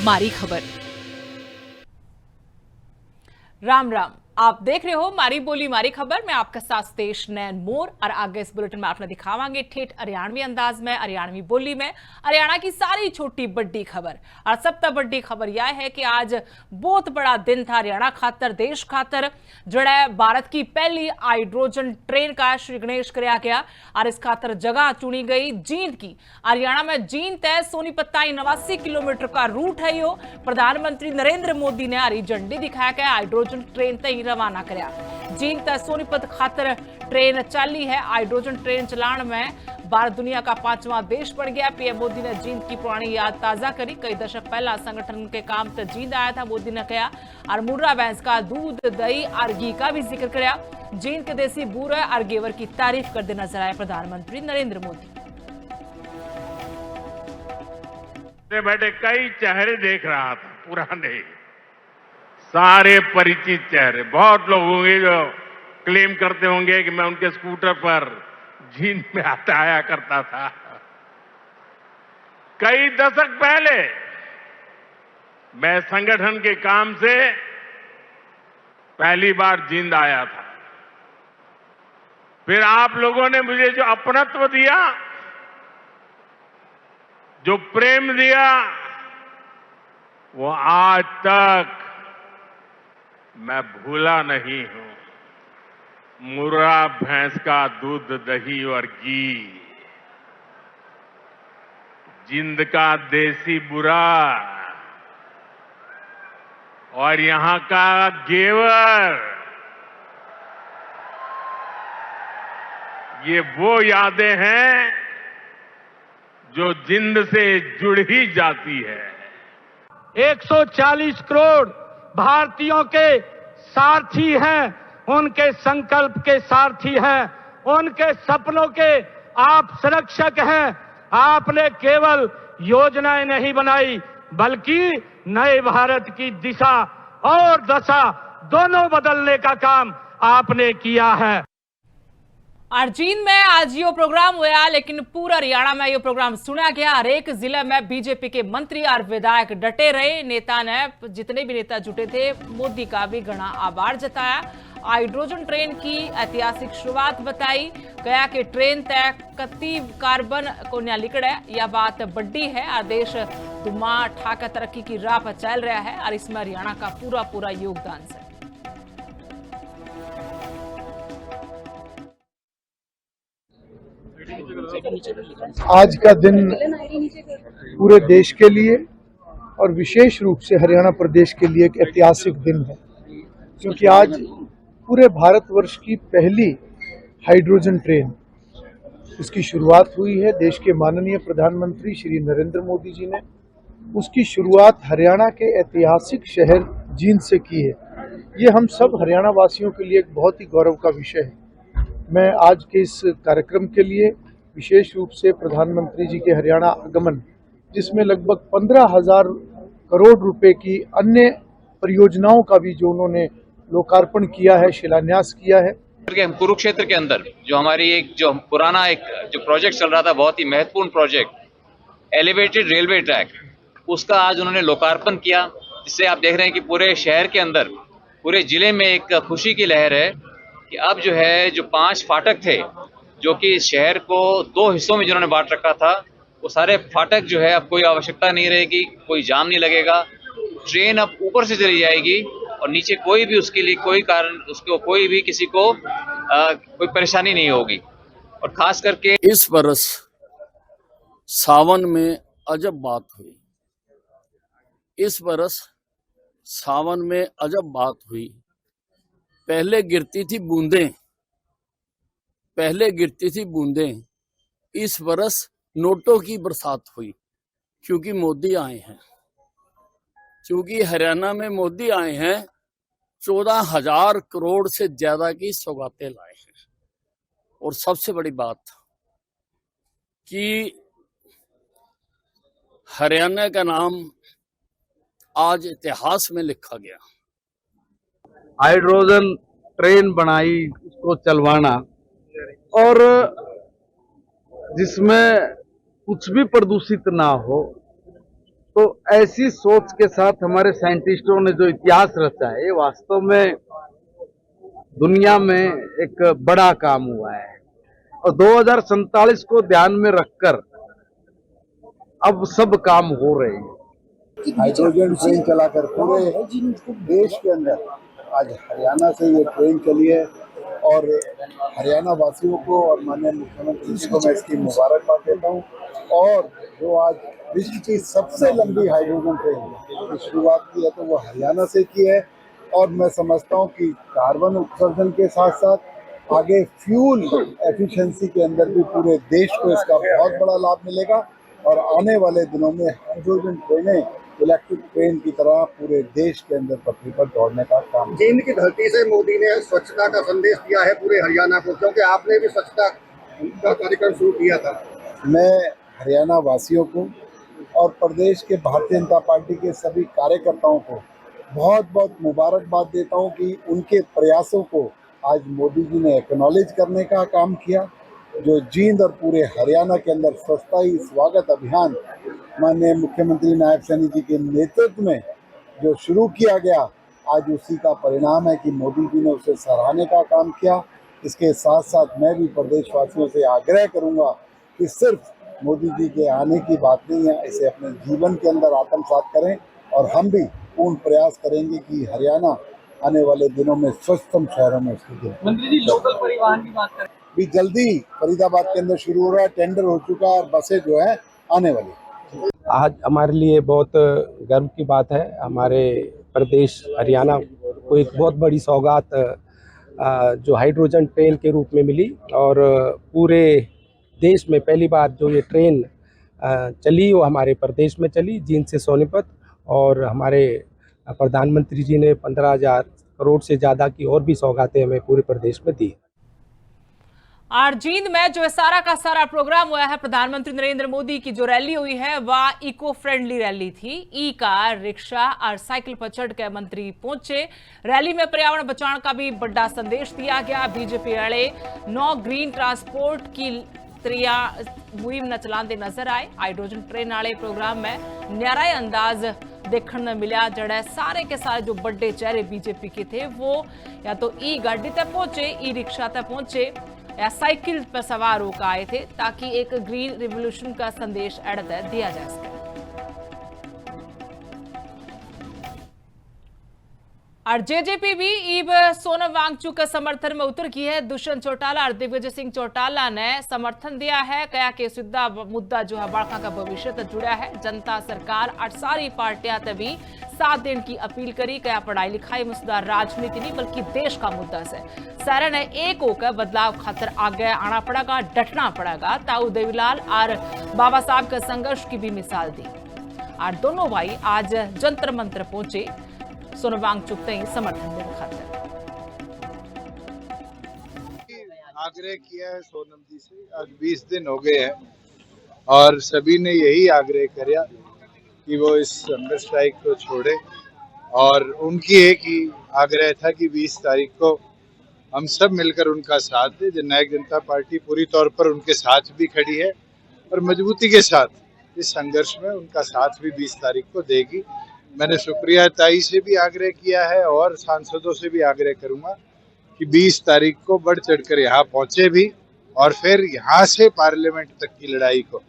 मारी खबर। राम राम, आप देख रहे हो मारी बोली मारी खबर। मैं आपका साथ सतेश नैन मोर और आगे इस बुलेटिन में आपने दिखावांगे ठेठ हरियाणवी अंदाज में, हरियाणवी बोली में हरियाणा की सारी छोटी बड़ी खबर। और सबसे बड़ी खबर यह है कि आज बहुत बड़ा दिन था हरियाणा खातर, देश खातर, जड़ा भारत की पहली हाइड्रोजन ट्रेन का श्री गणेश कराया गया और इस खातर जगह चुनी गई जींद की। हरियाणा में जींद तय सोनीपत 89 किलोमीटर का रूट है। यो प्रधानमंत्री नरेंद्र मोदी ने हरी झंडी दिखाया गया हाइड्रोजन ट्रेन तय रवाना कराया। जींद तय सोनीपत खातर ट्रेन चाली है। हाइड्रोजन ट्रेन चलाने में भारत दुनिया का 5वां देश बन गया। पीएम मोदी ने जींद की पुरानी याद ताजा करी। कई दशक पहला संगठन के काम तक जींद आया था, मोदी ने कहा। और मुर्रा भैंस का दूध, दही और घी का भी जिक्र कराया। जींद के देसी बूरा और घेवर की तारीफ करते नजर आए प्रधानमंत्री नरेंद्र मोदी। बैठे कई चेहरे देख रहा था, पुराने सारे परिचित चेहरे। बहुत लोग होंगे जो क्लेम करते होंगे कि मैं उनके स्कूटर पर जींद में आया करता था। कई दशक पहले मैं संगठन के काम से पहली बार जींद आया था। फिर आप लोगों ने मुझे जो अपनत्व दिया, जो प्रेम दिया, वो आज तक मैं भूला नहीं हूं। मुर्रा भैंस का दूध, दही और घी, जींद का देसी बुरा और यहां का घेवर, ये वो यादें हैं जो जींद से जुड़ ही जाती है। 140 करोड़ भारतीयों के सारथी हैं, उनके संकल्प के सारथी हैं, उनके सपनों के आप संरक्षक हैं। आपने केवल योजनाएं नहीं बनाई, बल्कि नए भारत की दिशा और दशा दोनों बदलने का काम आपने किया है। और जींद में आज यो प्रोग्राम हुआ, लेकिन पूरा हरियाणा में यो प्रोग्राम सुना गया। हर एक जिले में बीजेपी के मंत्री और विधायक डटे रहे। नेता ने, जितने भी नेता जुटे थे, मोदी का भी घना आभार जताया। हाइड्रोजन ट्रेन की ऐतिहासिक शुरुआत बताई गया कि ट्रेन तय कत्ती कार्बन को न्या लिकड़े, यह बात बड़ी है और देश दुमा ठाकर तरक्की की राह पर चल रहा है और इसमें हरियाणा का पूरा योगदान है। आज का दिन पूरे देश के लिए और विशेष रूप से हरियाणा प्रदेश के लिए एक ऐतिहासिक दिन है, क्योंकि आज पूरे भारतवर्ष की पहली हाइड्रोजन ट्रेन, इसकी शुरुआत हुई है। देश के माननीय प्रधानमंत्री श्री नरेंद्र मोदी जी ने उसकी शुरुआत हरियाणा के ऐतिहासिक शहर जींद से की है। ये हम सब हरियाणा वासियों के लिए एक बहुत ही गौरव का विषय है। मैं आज के इस कार्यक्रम के लिए विशेष रूप से प्रधानमंत्री जी के हरियाणा आगमन, जिसमें लगभग 15,000 करोड़ रुपए की अन्य परियोजनाओं का भी जो उन्होंने लोकार्पण किया है, शिलान्यास किया है। कुरुक्षेत्र के अंदर जो हमारी जो पुराना जो प्रोजेक्ट चल रहा था, बहुत ही महत्वपूर्ण प्रोजेक्ट, एलिवेटेड रेलवे ट्रैक, उसका आज उन्होंने लोकार्पण किया, जिससे आप देख रहे हैं कि पूरे शहर के अंदर, पूरे जिले में एक खुशी की लहर है कि अब जो है, जो 5 फाटक थे, जो कि शहर को 2 हिस्सों में जिन्होंने बांट रखा था, वो सारे फाटक जो है अब कोई आवश्यकता नहीं रहेगी, कोई जाम नहीं लगेगा। ट्रेन अब ऊपर से चली जाएगी और नीचे कोई भी उसके लिए कोई कारण, उसको कोई भी किसी को कोई परेशानी नहीं होगी। और खास करके इस बरस सावन में अजब बात हुई। इस बरस सावन में अजब बात हुई। पहले गिरती थी बूंदें, इस बरस नोटों की बरसात हुई, क्योंकि मोदी आए हैं। क्योंकि हरियाणा में मोदी आए हैं, 14,000 करोड़ से ज्यादा की सौगातें लाए हैं। और सबसे बड़ी बात कि हरियाणा का नाम आज इतिहास में लिखा गया। हाइड्रोजन ट्रेन बनाई, उसको चलवाना, और जिसमें कुछ भी प्रदूषित ना हो, तो ऐसी सोच के साथ हमारे साइंटिस्टों ने जो इतिहास रचा है, ये वास्तव में दुनिया में एक बड़ा काम हुआ है। और 2047 को ध्यान में रखकर अब सब काम हो रहे हैं। हाइड्रोजन ट्रेन चलाकर पूरे देश के अंदर आज हरियाणा से ये ट्रेन चली है और हरियाणा वासियों को और माननीय मुख्यमंत्री जी को मैं इसकी मुबारकबाद देता हूँ। और जो आज विश्व की सबसे लंबी हाइड्रोजन ट्रेन की शुरुआत की है तो वो हरियाणा से की है। और मैं समझता हूँ कि कार्बन उत्सर्जन के साथ साथ आगे फ्यूल एफिशिएंसी के अंदर भी पूरे देश को इसका बहुत बड़ा लाभ मिलेगा और आने वाले दिनों में हाइड्रोजन ट्रेनें इलेक्ट्रिक ट्रेन की तरह पूरे देश के अंदर पटरी पर दौड़ने का काम। जींद की धरती से मोदी ने स्वच्छता का संदेश दिया है पूरे हरियाणा को, क्योंकि आपने भी स्वच्छता का कार्यक्रम शुरू किया था। मैं हरियाणा वासियों को और प्रदेश के भारतीय जनता पार्टी के सभी कार्यकर्ताओं को बहुत बहुत मुबारकबाद देता हूं कि उनके प्रयासों को आज मोदी जी ने एक्नॉलेज करने का काम किया। जो जींद और पूरे हरियाणा के अंदर स्वच्छता ही स्वागत अभियान माननीय मुख्यमंत्री नायब सैनी जी के नेतृत्व में जो शुरू किया गया, आज उसी का परिणाम है कि मोदी जी ने उसे सराहने का काम किया। इसके साथ साथ मैं भी प्रदेशवासियों से आग्रह करूंगा कि सिर्फ मोदी जी के आने की बात नहीं है, इसे अपने जीवन के अंदर आत्मसात करें और हम भी पूर्ण प्रयास करेंगे कि हरियाणा आने वाले दिनों में स्वच्छतम शहरों में उसकी मंत्री जी लोकल परिवहन की बात करें भी जल्दी फरीदाबाद के अंदर शुरू हो रहा है, टेंडर हो चुका है और बसें जो है आने वाली। आज हमारे लिए बहुत गर्व की बात है। हमारे प्रदेश हरियाणा को एक बहुत बड़ी सौगात जो हाइड्रोजन ट्रेन के रूप में मिली और पूरे देश में पहली बार जो ये ट्रेन चली वो हमारे प्रदेश में चली, जींद से सोनीपत। और हमारे प्रधानमंत्री जी ने 15,000 करोड़ से ज़्यादा की और भी सौगातें हमें पूरे प्रदेश में दी। और जींद में जो सारा का सारा प्रोग्राम हुआ है, प्रधानमंत्री नरेंद्र मोदी की जो रैली हुई है वह इको फ्रेंडली रैली थी। ई कार, रिक्शा और साइकिल पर चढ़ के मंत्री पहुंचे। रैली में पर्यावरण बचाने का भी बड़ा संदेश दिया गया। बीजेपी वाले नो ग्रीन ट्रांसपोर्ट की त्रिया मुहिम न चलाते नजर आए। हाइड्रोजन ट्रेन वाले प्रोग्राम में न्यारा अंदाज देखने में मिला, जड़ा सारे के सारे जो बड़े चेहरे बीजेपी के थे वो या तो ई गाड़ी तक पहुंचे, ई रिक्शा तक पहुंचे या साइकिल पर सवार होकर आए थे, ताकि एक ग्रीन रिवॉल्यूशन का संदेश अड़ता दिया जा सके। और जेजेपी भी ईब सोनम वांगचुक के समर्थन में उतर की है। दुष्यंत चौटाला और दिग्विजय सिंह चौटाला ने समर्थन दिया है। कहा कि सीधा मुद्दा जो है बाड़का का भविष्य तक जुड़ा है। जनता, सरकार और सारी पार्टियां तभी साथ देने की अपील करी। कहा पढ़ाई लिखाई में सुधार राजनीति नहीं बल्कि देश का मुद्दा है। सारा ने एक होकर बदलाव खातर आगे आना पड़ेगा, डटना पड़ेगा। ताऊ देवीलाल और बाबा साहब के संघर्ष की भी मिसाल दी। और दोनों भाई आज जंतर मंत्र पहुंचे सोनम वांगचुक तक समर्थन देने खातिर। आग्रह किया है सोनम जी से, आज 20 दिन हो गए हैं और सभी ने यही आग्रह किया कि वो इस हंगर स्ट्राइक को छोड़े। और उनकी एक ही आग्रह था कि 20 तारीख को हम सब मिलकर उनका साथ दें। जननायक जनता पार्टी पूरी तौर पर उनके साथ भी खड़ी है और मजबूती के साथ इस संघर्ष में उनका साथ भी 20 तारीख को देगी। मैंने सुप्रिया ताई से भी आग्रह किया है और सांसदों से भी आग्रह करूंगा कि 20 तारीख को बढ़ चढ़कर यहाँ पहुंचे भी और फिर यहाँ से पार्लियामेंट तक की लड़ाई को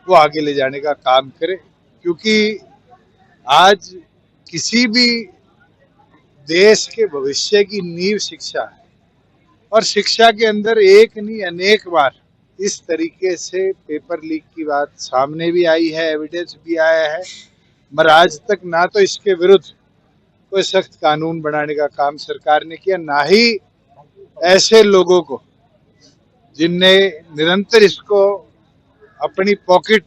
वो आगे ले जाने का काम करे। क्योंकि आज किसी भी देश के भविष्य की नींव शिक्षा है और शिक्षा के अंदर एक नहीं अनेक बार इस तरीके से पेपर लीक की बात सामने भी आई है, एविडेंस भी आया है, मगर आज तक ना तो इसके विरुद्ध कोई सख्त कानून बनाने का काम सरकार ने किया, ना ही ऐसे लोगों को जिनने निरंतर इसको अपनी पॉकेट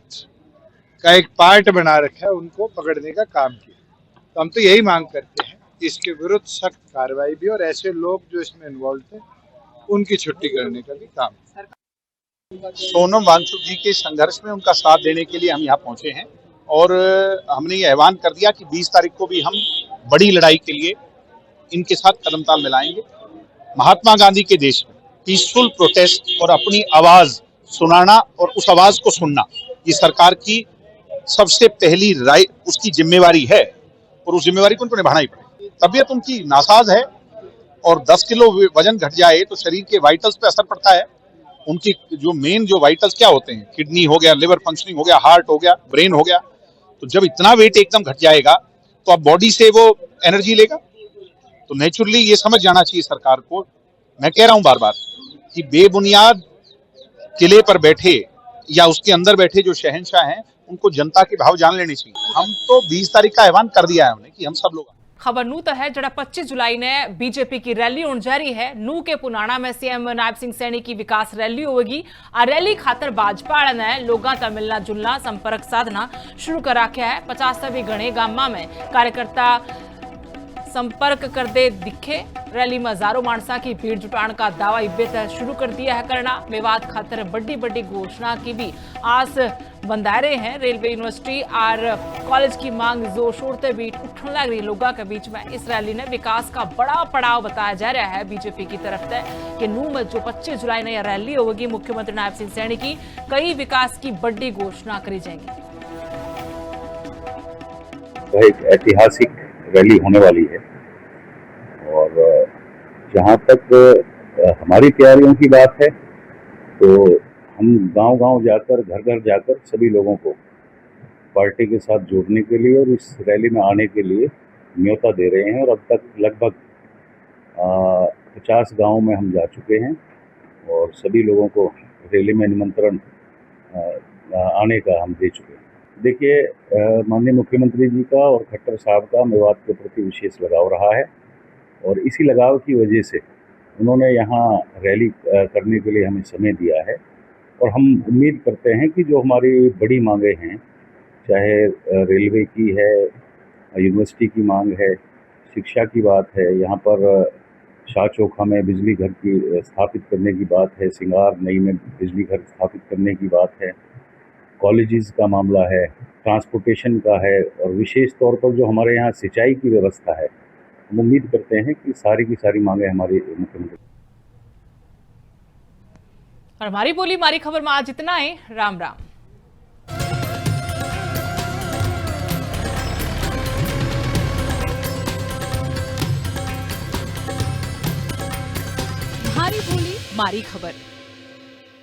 का एक पार्ट बना रखा है उनको पकड़ने का काम किया। तो हम तो यही मांग करते हैं कि इसके विरुद्ध सख्त कार्रवाई भी और ऐसे लोग जो इसमें इन्वॉल्व थे उनकी छुट्टी करने का भी काम। सोनम वांगचुक जी के संघर्ष में उनका साथ देने के लिए हम यहाँ पहुंचे हैं और हमने ये ऐलान कर दिया कि 20 तारीख को भी हम बड़ी लड़ाई के लिए इनके साथ कदमताल मिलाएंगे। महात्मा गांधी के देश में पीसफुल प्रोटेस्ट और अपनी आवाज सुनाना और उस आवाज को सुनना ये सरकार की सबसे पहली उसकी जिम्मेवारी है और उस जिम्मेवारी को उनको निभाना ही पड़ेगा। तबीयत उनकी नासाज है और 10 किलो वजन घट जाए तो शरीर के वाइटल्स पे असर पड़ता है। उनकी जो मेन जो वाइटल्स क्या होते हैं, किडनी हो गया, लिवर फंक्शनिंग हो गया, हार्ट हो गया, ब्रेन हो गया, तो जब इतना वेट एकदम घट जाएगा तो अब बॉडी से वो एनर्जी लेगा। तो नेचुरली ये समझ जाना चाहिए सरकार को। मैं कह रहा हूं बार बार कि बेबुनियाद किले पर बैठे या उसके अंदर बैठे जो शहंशाह हैं उनको जनता के भाव जान लेने चाहिए। हम तो 20 तारीख का ऐलान कर दिया है हमने कि हम सब लोग खबर नू तो है जड़ा 25 जुलाई ने बीजेपी की रैली होने जा रही है। नू के पुनाना में सीएम नायब सिंह सैनी की विकास रैली होगी। आ रैली खातर भाजपा ने लोगों का मिलना जुलना संपर्क साधना शुरू कर रखा है। 50 से भी घने गामा में कार्यकर्ता संपर्क करते दिखे। रैली में हजारों मानसा की भीड़ जुटाने का दावा इब्बे शुरू कर दिया है करना। मेवात खातर बड़ी बड़ी घोषणा की भी आस बंधा रहे हैं। रेलवे यूनिवर्सिटी और कॉलेज की मांग जोर शोर से बीच उठने लग रही लोगों के बीच में। इस रैली ने विकास का बड़ा पड़ाव बताया जा रहा है बीजेपी की तरफ से कि नू में जो 25 जुलाई ने यह रैली होगी, मुख्यमंत्री नायब सिंह सैनी की कई विकास की बड़ी घोषणा करी जाएगी। एक ऐतिहासिक रैली होने वाली है और जहाँ तक हमारी तैयारियों की बात है तो हम गांव-गांव जाकर, घर-घर जाकर सभी लोगों को पार्टी के साथ जोड़ने के लिए और इस रैली में आने के लिए न्योता दे रहे हैं। और अब तक लगभग 50 गांव में हम जा चुके हैं और सभी लोगों को रैली में निमंत्रण आने का हम दे चुके हैं। देखिए, माननीय मुख्यमंत्री जी का और खट्टर साहब का मेवात के प्रति विशेष लगाव रहा है और इसी लगाव की वजह से उन्होंने यहाँ रैली करने के लिए हमें समय दिया है। और हम उम्मीद करते हैं कि जो हमारी बड़ी मांगें हैं, चाहे रेलवे की है, यूनिवर्सिटी की मांग है, शिक्षा की बात है, यहाँ पर शाह चौखा में बिजली घर की स्थापित करने की बात है, सिंगार नई में बिजली घर स्थापित करने की बात है, कॉलेजेस का मामला है, ट्रांसपोर्टेशन का है और विशेष तौर पर जो हमारे यहाँ सिंचाई की व्यवस्था है, हम उम्मीद करते हैं कि सारी की सारी मांगें हमारी मुख्यमंत्री। और हमारी बोली हमारी खबर में आज इतना ही। राम राम। हमारी बोली हमारी खबर।